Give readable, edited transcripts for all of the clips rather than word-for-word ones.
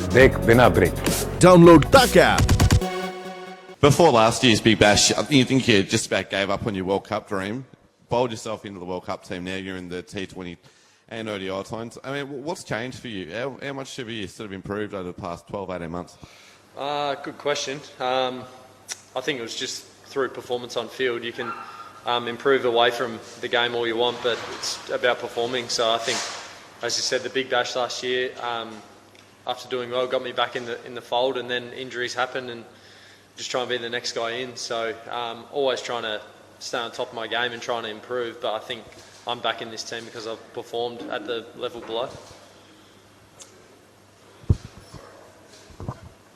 देख बिना break. Download Tak app. Before last year's Big Bash, you think you just about gave up on your World Cup dream? Bowled yourself into the World Cup team. Now you're in the T20 and ODI times. I mean, what's changed for you? How much have you sort of improved over the past 12, 18 months? Good question. I think it was just through performance on field. You can improve away from the game all you want, but it's about performing. So I think, as you said, the Big Bash last year, after doing well, got me back in the fold, and then injuries happened, and just trying to be the next guy in. So always trying to stay on top of my game and trying to improve. But I think I'm back in this team because I've performed at the level below.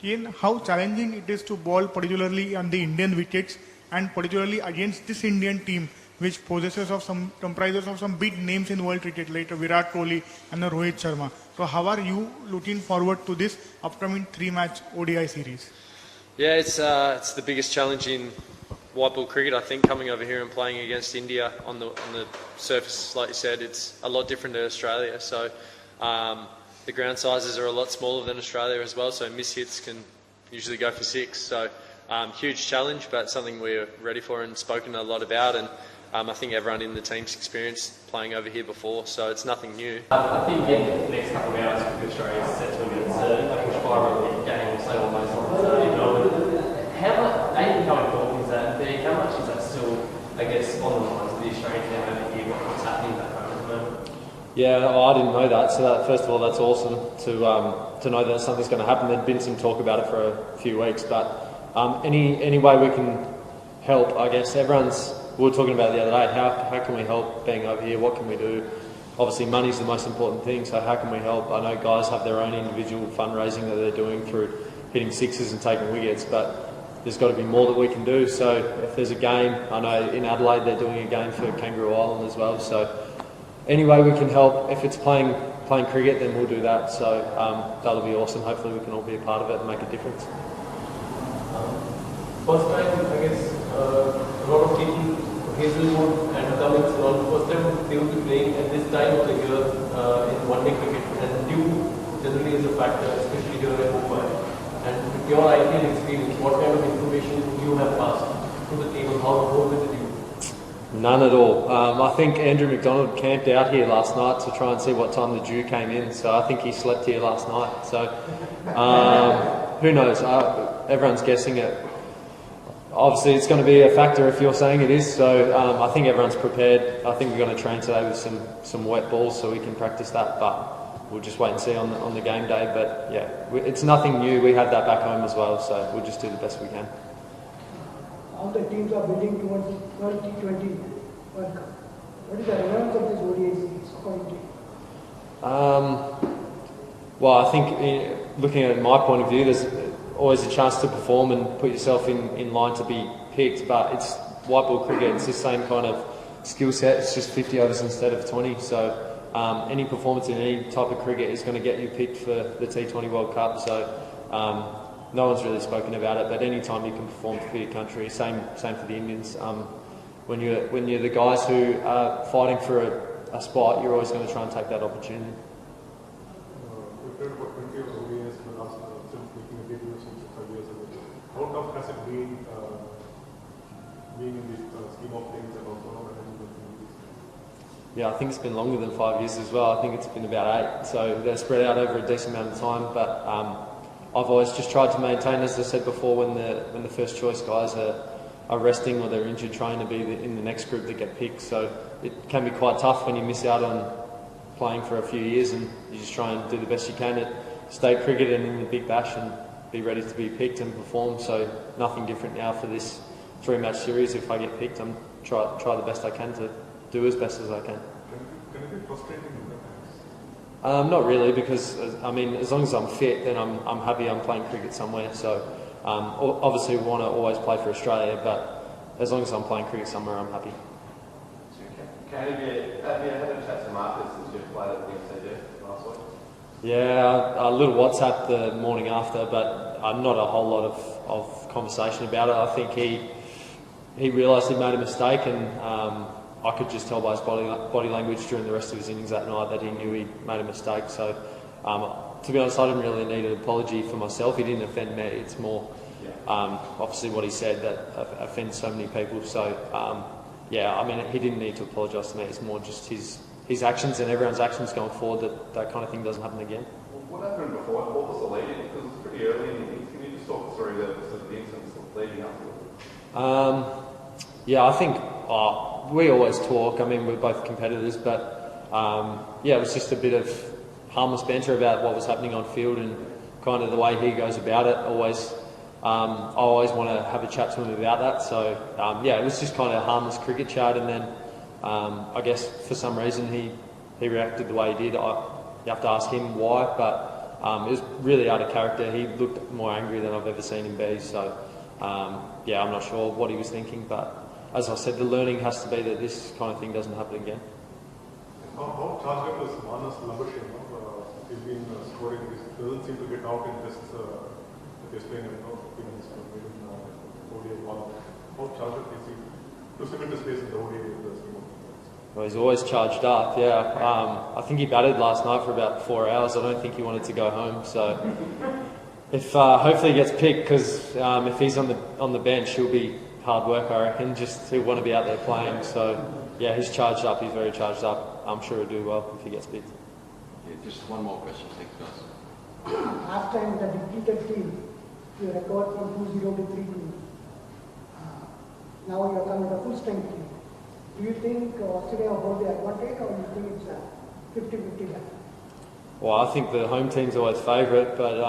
Ian, how challenging it is to bowl, particularly on the Indian wickets, and particularly against this Indian team, which comprises of some big names in world cricket, like Virat Kohli and Rohit Sharma. So how are you looking forward to this upcoming 3-match ODI series? Yeah, it's the biggest challenge in white ball cricket, I think, coming over here and playing against India on the surface. Like you said, it's a lot different to Australia. So the ground sizes are a lot smaller than Australia as well, so miss hits can usually go for 6. So huge challenge, but something we're ready for and spoken a lot about. And I think everyone in the team's experienced playing over here before, so it's nothing new. I think in the next couple of hours, Australia is set to against a Kashmir game, so almost in Melbourne. How much, how important is that big? How much is that still, I guess, on the minds of the Australian team over here, what's happening back home at the moment? Yeah, I didn't know that. So first of all, that's awesome to know that something's going to happen. There'd been some talk about it for a few weeks, but any way we can help, I guess. We were talking about it the other day. How can we help being over here? What can we do? Obviously, money's the most important thing. So how can we help? I know guys have their own individual fundraising that they're doing through hitting sixes and taking wickets, but there's got to be more that we can do. So if there's a game, I know in Adelaide they're doing a game for Kangaroo Island as well. So any way we can help, if it's playing cricket, then we'll do that. So that'll be awesome. Hopefully we can all be a part of it and make a difference. First time, I guess, a lot of people, Hazelwood and Cummins, first time they will be playing at this time of the year in one-day cricket, and dew generally is a factor, especially here at Mumbai. And with your IPL experience, what kind of information would you have passed to the team on how to hold with the dew? None at all. I think Andrew McDonald camped out here last night to try and see what time the dew came in, so I think he slept here last night. So who knows? Everyone's guessing it. Obviously, it's going to be a factor if you're saying it is, so I think everyone's prepared. I think we're going to train today with some wet balls so we can practice that, but we'll just wait and see on the game day. But yeah, it's nothing new. We have that back home as well, so we'll just do the best we can. All the teams are building towards World T20 World Cup. What is the relevance of this ODI series according to you? Well, I think looking at my point of view, there's always a chance to perform and put yourself in line to be picked, but it's white ball cricket, it's the same kind of skill set, it's just 50 overs instead of 20, so any performance in any type of cricket is going to get you picked for the T20 World Cup, so no one's really spoken about it, but any time you can perform for your country, same for the Indians. When you're the guys who are fighting for a spot, you're always going to try and take that opportunity. How tough has it been being in this scheme of things and also not having the teams? Yeah, I think it's been longer than 5 years as well. I think it's been about 8, so they're spread out over a decent amount of time. But I've always just tried to maintain, as I said before, when the first choice guys are resting or they're injured, trying to be in the next group that get picked. So it can be quite tough when you miss out on playing for a few years, and you just try and do the best you can at state cricket and in the Big Bash and be ready to be picked and perform. So nothing different now for this 3-match series. If I get picked, I'm try the best I can to do as best as I can. Can it be frustrating in that times? Not really, because I mean, as long as I'm fit, then I'm happy I'm playing cricket somewhere. So obviously we want to always play for Australia, but as long as I'm playing cricket somewhere, I'm happy. Have you had a chat to Marcus since you've played at the MCG last week? Yeah, a little WhatsApp the morning after, but not a whole lot of conversation about it. I think he realised he made a mistake, and I could just tell by his body language during the rest of his innings that night that he knew he made a mistake. So to be honest, I didn't really need an apology for myself. He didn't offend me. It's more obviously what he said that offends so many people. So yeah, I mean, he didn't need to apologise to me. It's more just his actions and everyone's actions going forward that kind of thing doesn't happen again. What happened before? What was the lead-in? Because it was pretty early in the innings. Can you just talk us through the incidents leading up to it? Yeah, I think we always talk. I mean, we're both competitors, but yeah, it was just a bit of harmless banter about what was happening on field and kind of the way he goes about it. I always want to have a chat to him about that. So yeah, it was just kind of a harmless cricket chat, and then I guess for some reason he reacted the way he did. You have to ask him why, but it was really out of character. He looked more angry than I've ever seen him be. So yeah, I'm not sure what he was thinking, but as I said, the learning has to be that this kind of thing doesn't happen again. How charged up is Manas Labushe? He's been scoring. He doesn't seem to get out in tests that he's playing in ODI ball. How charged up is he? To cement his place in the ODI in the scheme of things? Well, he's always charged up, yeah. I think he batted last night for about 4 hours. I don't think he wanted to go home. So if hopefully he gets picked, because if he's on the bench, he'll be hard work, I reckon. Just he'll want to be out there playing. So yeah, he's charged up. He's very charged up. I'm sure he'll do well if he gets picked. Yeah, just one more question, thanks guys. Last time the depleted team, you recovered from 2-0 to 3-2. Now you are coming with a full strength team. Do you think Australia will hold the advantage, or do you think it's a 50-50 battle? Well, I think the home team's always favourite, but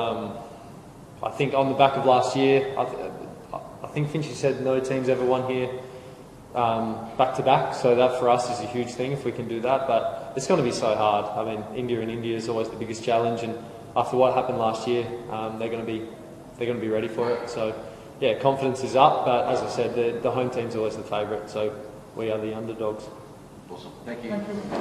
I think on the back of last year, I think Finchy said no team's ever won here back to back, so that for us is a huge thing if we can do that. But it's going to be so hard. I mean, India is always the biggest challenge, and after what happened last year, they're going to be ready for it. So yeah, confidence is up, but as I said, the home team's always the favourite, so we are the underdogs. Awesome, thank you.